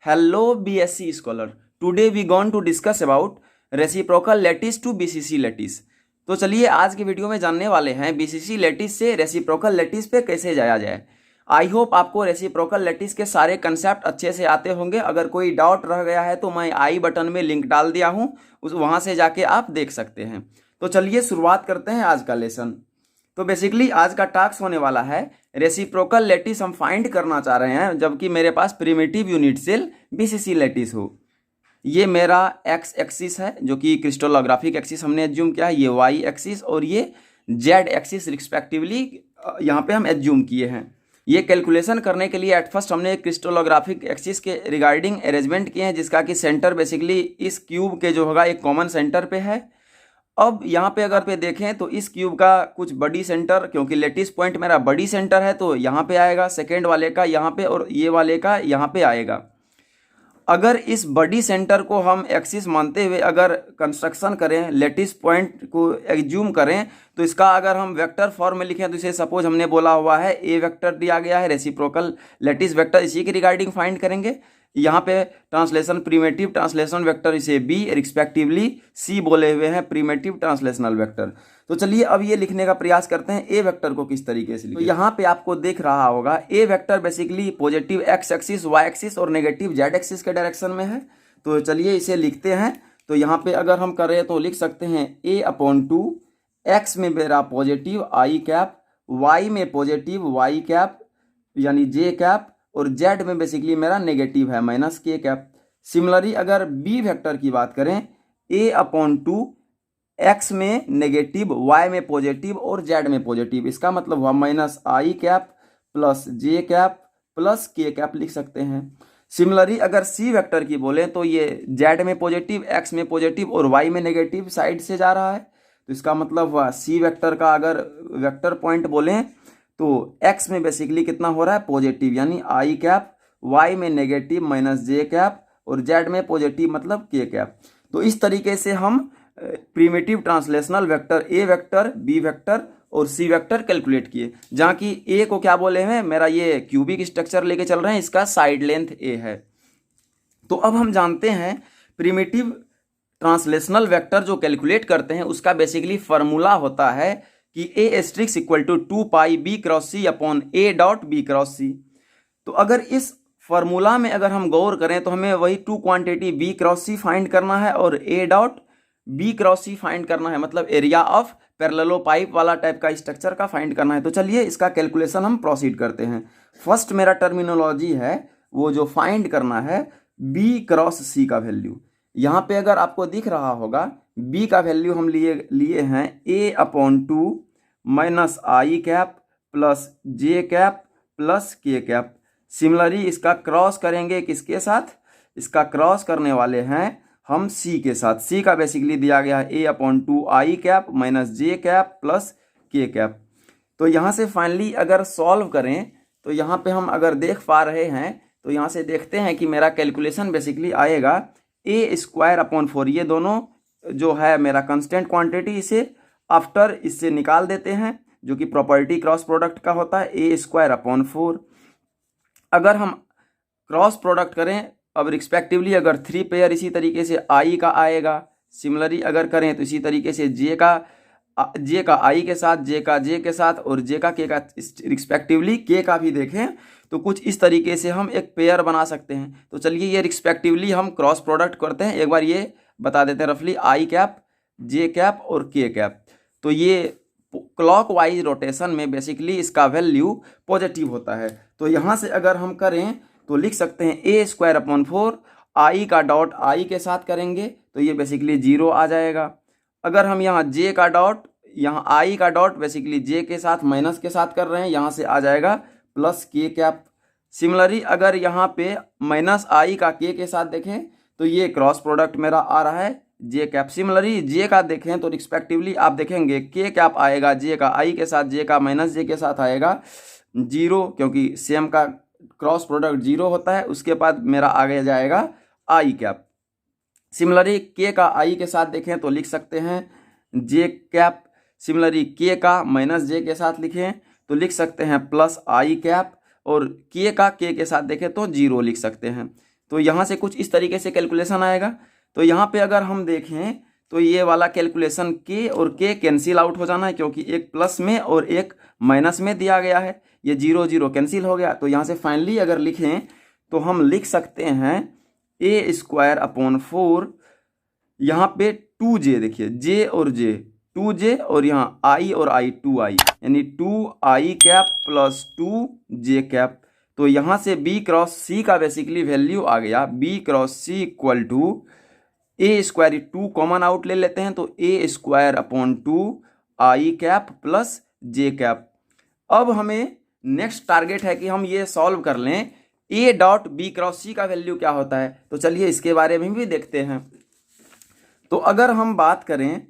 Hello BSc scholar. Today we going to discuss about reciprocal lattice to BCC lattice. तो चलिए आज की video में जानने वाले हैं BCC लैटिस से रेसिप्रोकल लैटिस पे कैसे जाया जाए। आई होप आपको रेसिप्रोकल लैटिस के सारे कंसेप्ट अच्छे से आते होंगे। अगर कोई डाउट रह गया है तो मैं आई बटन में लिंक डाल दिया हूँ, वहाँ से जाके आप देख सकते हैं। तो चलिए शुरुआत करते हैं आज का लेसन। तो बेसिकली आज का टास्क होने वाला है रेसिप्रोकल लैटिस हम फाइंड करना चाह रहे हैं, जबकि मेरे पास primitive unit cell BCC lattice हो। ये मेरा एक्स एक्सिस है जो कि क्रिस्टलोग्राफिक एक्सिस हमने एज्यूम किया है, ये वाई एक्सिस और ये जेड एक्सिस रिस्पेक्टिवली यहाँ पे हम एज्यूम किए हैं। ये कैलकुलेशन करने के लिए एट फर्स्ट हमने क्रिस्टलोग्राफिक एक्सिस के रिगार्डिंग अरेंजमेंट किए हैं, जिसका कि सेंटर बेसिकली इस क्यूब के जो होगा एक कॉमन सेंटर पे है। अब यहाँ पे अगर पे देखें तो इस क्यूब का कुछ बड़ी सेंटर, क्योंकि लेटिस पॉइंट मेरा बड़ी सेंटर है तो यहाँ पे आएगा, सेकेंड वाले का यहाँ पे और ये वाले का यहाँ पे आएगा। अगर इस बड़ी सेंटर को हम एक्सिस मानते हुए अगर कंस्ट्रक्शन करें, लेटिस पॉइंट को एज्यूम करें, तो इसका अगर हम वेक्टर फॉर्म में लिखें तो इसे सपोज हमने बोला हुआ है ए वेक्टर दिया गया है, रेसिप्रोकल लेटिस वेक्टर इसी के रिगार्डिंग फाइंड करेंगे। यहाँ पे ट्रांसलेशन प्रीमेटिव ट्रांसलेशनल वेक्टर इसे बी रिस्पेक्टिवली सी बोले हुए हैं, प्रीमेटिव ट्रांसलेशनल वेक्टर। तो चलिए अब ये लिखने का प्रयास करते हैं ए वेक्टर को किस तरीके से लिखें। तो यहाँ पे आपको दिख रहा होगा a vector basically positive X axis Y axis और नेगेटिव जेड एक्सिस के डायरेक्शन में है। तो चलिए इसे लिखते हैं। तो यहाँ पे अगर हम करें तो लिख सकते हैं a/2 एक्स में मेरा पॉजिटिव आई कैप, वाई में पॉजिटिव वाई कैप यानी जे कैप और जेड में बेसिकली मेरा नेगेटिव है माइनस के कैप। सिमिलरली अगर बी वेक्टर की बात करें a/2 एक्स में नेगेटिव, वाई में पॉजिटिव और जेड में पॉजिटिव, इसका मतलब हुआ माइनस आई कैप प्लस जे कैप प्लस के कैप लिख सकते हैं। सिमिलरली अगर सी वेक्टर की बोलें तो ये जेड में पॉजिटिव, एक्स में पॉजिटिव और वाई में नेगेटिव साइड से जा रहा है, तो इसका मतलब हुआ सी वेक्टर का अगर वेक्टर पॉइंट बोलें तो एक्स में बेसिकली कितना हो रहा है पॉजिटिव यानी आई कैप, वाई में नेगेटिव माइनस जे कैप और जेड में पॉजिटिव मतलब के कैप। तो इस तरीके से हम primitive translational vector a vector, b vector और सी वेक्टर कैलकुलेट किए, जहाँ की ए को क्या बोले हैं, मेरा ये क्यूबिक स्ट्रक्चर लेके चल रहे हैं, इसका साइड लेंथ ए है। तो अब हम जानते हैं प्रीमेटिव ट्रांसलेशनल वेक्टर जो कैलकुलेट करते हैं उसका बेसिकली फार्मूला होता है कि A* equal to 2 π b×c upon A.b×c। तो अगर इस फार्मूला में अगर हम गौर करें तो हमें वही टू क्वांटिटी b×c फाइंड करना है और A.b×c फाइंड करना है, मतलब एरिया ऑफ पैरेललो पाइप वाला टाइप का स्ट्रक्चर का फाइंड करना है। तो चलिए इसका कैलकुलेशन हम प्रोसीड करते हैं। फर्स्ट मेरा टर्मिनोलॉजी है वो जो फाइंड करना है b×c का वैल्यू। यहाँ पे अगर आपको दिख रहा होगा b का वैल्यू हम लिए हैं a/2 माइनस आई कैप प्लस जे कैप प्लस के कैप। सिमिलरली इसका क्रॉस करेंगे किसके साथ, इसका क्रॉस करने वाले हैं हम c के साथ। c का बेसिकली दिया गया है a/2 आई cap minus j cap plus के कैप। तो यहाँ से फाइनली अगर सॉल्व करें तो यहाँ पे हम अगर देख पा रहे हैं तो यहाँ से देखते हैं कि मेरा कैलकुलेशन बेसिकली आएगा a²/4। ये दोनों जो है मेरा कांस्टेंट क्वांटिटी, इसे आफ्टर इससे निकाल देते हैं जो कि प्रॉपर्टी क्रॉस प्रोडक्ट का होता है a²/4। अगर हम क्रॉस प्रोडक्ट करें अब रिस्पेक्टिवली अगर 3 पेयर इसी तरीके से आई का आएगा, सिमिलरली अगर करें तो इसी तरीके से जे का आई के साथ, जे का जे के साथ और जे का के का रिस्पेक्टिवली के का भी देखें तो कुछ इस तरीके से हम एक पेयर बना सकते हैं। तो चलिए ये रिस्पेक्टिवली हम क्रॉस प्रोडक्ट करते हैं। एक बार ये बता देते हैं रफली आई कैप, जे कैप और के कैप। तो ये क्लॉकवाइज रोटेशन में बेसिकली इसका वैल्यू पॉजिटिव होता है। तो यहाँ से अगर हम करें तो लिख सकते हैं a²/4 आई का डॉट आई के साथ करेंगे तो ये बेसिकली 0 आ जाएगा। अगर हम यहाँ जे का डॉट, यहाँ आई का डॉट बेसिकली जे के साथ माइनस के साथ कर रहे हैं, यहाँ से आ जाएगा प्लस के कैप। सिमिलरली अगर यहाँ पे माइनस आई का के साथ देखें तो ये क्रॉस प्रोडक्ट मेरा आ रहा है जे कैप। सिमिलरली जे का देखें तो रिस्पेक्टिवली आप देखेंगे के कैप आएगा जे का आई के साथ, जे का माइनस जे के साथ आएगा 0, क्योंकि सेम का क्रॉस प्रोडक्ट 0 होता है। उसके बाद मेरा आगे जाएगा आई कैप। सिमिलरली के का आई के साथ देखें तो लिख सकते हैं जे कैप। सिमिलरली के का माइनस जे के साथ लिखें तो लिख सकते हैं प्लस आई कैप और के का के साथ देखें तो 0 लिख सकते हैं। तो यहाँ से कुछ इस तरीके से कैलकुलेशन आएगा। तो यहाँ पे अगर हम देखें तो ये वाला कैलकुलेशन के और के कैंसिल आउट हो जाना है, क्योंकि एक प्लस में और एक माइनस में दिया गया है। ये 0 0 कैंसिल हो गया। तो यहाँ से फाइनली अगर लिखें तो हम लिख सकते हैं a² 4, यहाँ पे 2j, देखिए j और j 2j और यहाँ i और i 2i, यानी 2i cap plus 2j cap. तो यहाँ से b क्रॉस c का बेसिकली वैल्यू आ गया b cross c equal to a², 2 common out ले लेते हैं तो a² 2 i cap plus j cap. अब हमें नेक्स्ट टारगेट है कि हम ये सॉल्व कर लें a dot b cross c का वैल्यू क्या होता है। तो चलिए इसके बारे में भी देखते हैं। तो अगर हम बात करें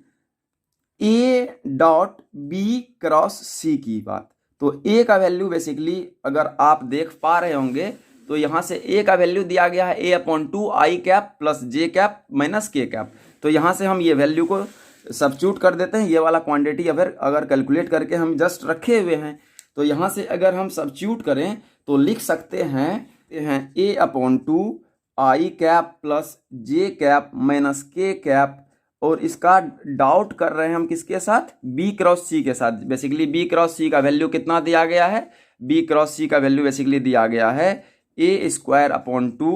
a dot b cross c की बात, तो a का वैल्यू बेसिकली अगर आप देख पा रहे होंगे तो यहाँ से a का वैल्यू दिया गया है a/2 i cap plus j cap minus k cap. तो यहाँ से हम ये वैल्यू को सब्स्टिट्यूट कर देते हैं। ये वाला क्वांटिटी अगर कैलकुलेट करके हम जस्ट रखे हुए हैं, तो यहाँ से अगर हम सब्स्टिट्यूट करें तो लिख सकते हैं a/2 i cap plus j cap minus k cap, और इसका डाउट कर रहे हैं हम किसके साथ, b क्रॉस c के साथ। बेसिकली b क्रॉस c का वैल्यू कितना दिया गया है, b क्रॉस c का वैल्यू बेसिकली दिया गया है a² 2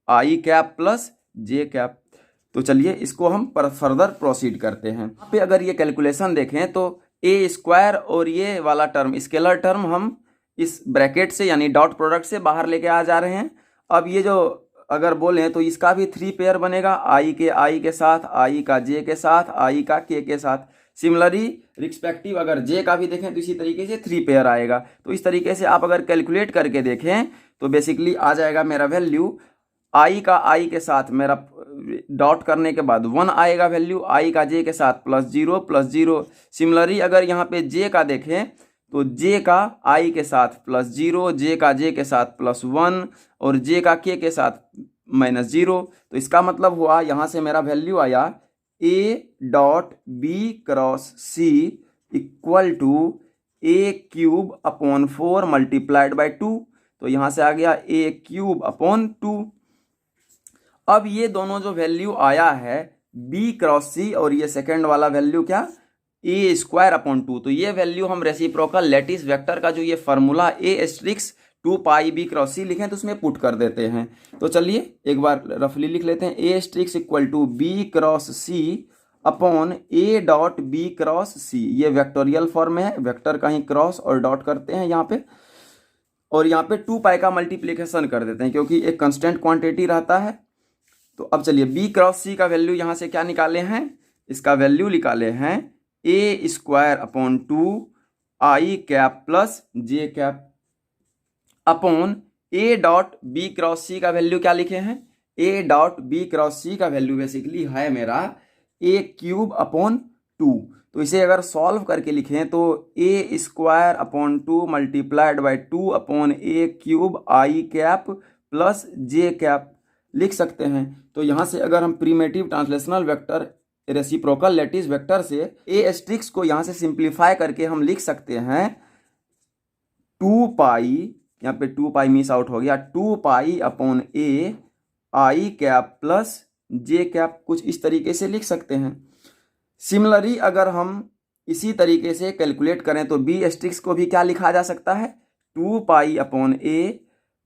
i cap plus j cap. तो चलिए इसको हम फर्दर प्रोसीड करते हैं। यहाँ पे अगर ये कैलकुलेशन देखें तो a² और ये वाला टर्म स्केलर टर्म हम इस ब्रैकेट से यानी डॉट प्रोडक्ट से बाहर लेके आ जा रहे हैं। अब ये जो अगर बोलें तो इसका भी 3 पेयर बनेगा, i के साथ, i का j के साथ, i का k के साथ। सिमिलरली रिस्पेक्टिव अगर j का भी देखें तो इसी तरीके से 3 पेयर आएगा। तो इस तरीके से आप अगर कैलकुलेट करके देखें तो बेसिकली आ जाएगा मेरा वैल्यू i का i के साथ, मेरा डॉट करने के बाद 1 आएगा वैल्यू, i का j के साथ प्लस 0। सिमिलरली अगर यहाँ पे j का देखें तो j का i के साथ +0, j का j के साथ +1 और j का k के साथ -0। तो इसका मतलब हुआ यहाँ से मेरा वैल्यू आया a dot b cross c equal to a³ 4 multiplied by 2। तो यहाँ से आ गया a³/2। अब ये दोनों जो वैल्यू आया है b क्रॉस c और ये सेकेंड वाला वैल्यू क्या, a² 2। तो ये वैल्यू हम रेसिप्रोकल लैटिस वेक्टर का जो ये फार्मूला a*2 पाई b क्रॉस c लिखें तो उसमें पुट कर देते हैं। तो चलिए एक बार रफली लिख लेते हैं a* equal to b cross c upon a dot b cross c। ये वेक्टोरियल फॉर्म में है, वेक्टर का ही क्रॉस और डॉट करते हैं यहाँ पे, और यहाँ पे 2 पाई का मल्टीप्लिकेशन कर देते हैं क्योंकि एक कंस्टेंट क्वांटिटी रहता है। तो अब चलिए b क्रॉस c का वैल्यू यहाँ से क्या निकाले हैं, इसका वैल्यू निकाले हैं a² 2 i cap plus j cap upon a dot b cross c का वैल्यू क्या लिखे हैं, a dot b cross c का वैल्यू बेसिकली है मेरा a³ 2। तो इसे अगर सॉल्व करके लिखें तो a² 2 multiplied by 2 upon a³ i cap plus j cap लिख सकते हैं। तो यहाँ से अगर हम primitive translational vector reciprocal lattice vector से a* को यहाँ से सिंप्लीफाई करके हम लिख सकते हैं 2 पाई, यहाँ पे 2 पाई मिस आउट हो गया, 2 pi upon a i cap plus j cap, कुछ इस तरीके से लिख सकते हैं। सिमिलरली अगर हम इसी तरीके से कैलकुलेट करें तो b* को भी क्या लिखा जा सकता है, 2 pi upon a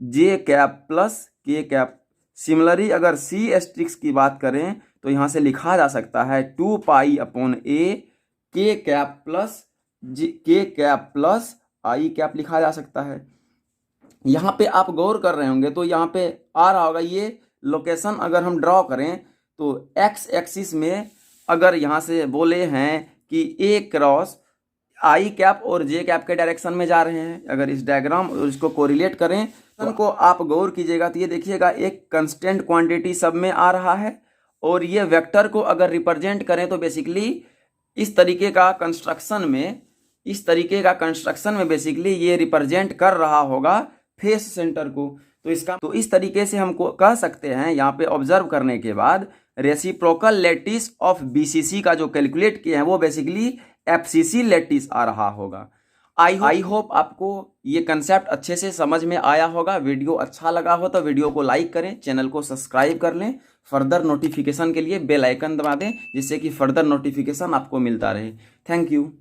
j cap plus k cap. Similarly अगर c* की बात करें तो यहाँ से लिखा जा सकता है 2 pi upon a k cap plus k cap plus i cap लिखा जा सकता है। यहाँ पे आप गौर कर रहे होंगे तो यहाँ पे आ रहा होगा ये लोकेशन अगर हम ड्रॉ करें तो x एक्सिस में अगर यहाँ से बोले हैं कि a क्रॉस i कैप और j कैप के डायरेक्शन में जा रहे हैं, अगर इस डायग्राम और इसको कोरिलेट करें को आप गौर कीजिएगा तो ये देखिएगा एक कंस्टेंट क्वांटिटी सब में आ रहा है, और ये वेक्टर को अगर रिप्रेजेंट करें तो बेसिकली इस तरीके का कंस्ट्रक्शन में बेसिकली ये रिप्रेजेंट कर रहा होगा फेस सेंटर को। तो इस तरीके से हमको कह सकते हैं यहाँ पे ऑब्जर्व करने के बाद रेसिप्रोकल लैटिस ऑफ BCC का जो कैलकुलेट किए हैं वो बेसिकली FCC लैटिस आ रहा होगा। आई होप आपको ये कंसेप्ट अच्छे से समझ में आया होगा। वीडियो अच्छा लगा हो तो वीडियो को लाइक करें, चैनल को सब्सक्राइब कर लें, फर्दर नोटिफिकेशन के लिए बेल आइकन दबा दें जिससे कि फर्दर नोटिफिकेशन आपको मिलता रहे। Thank you.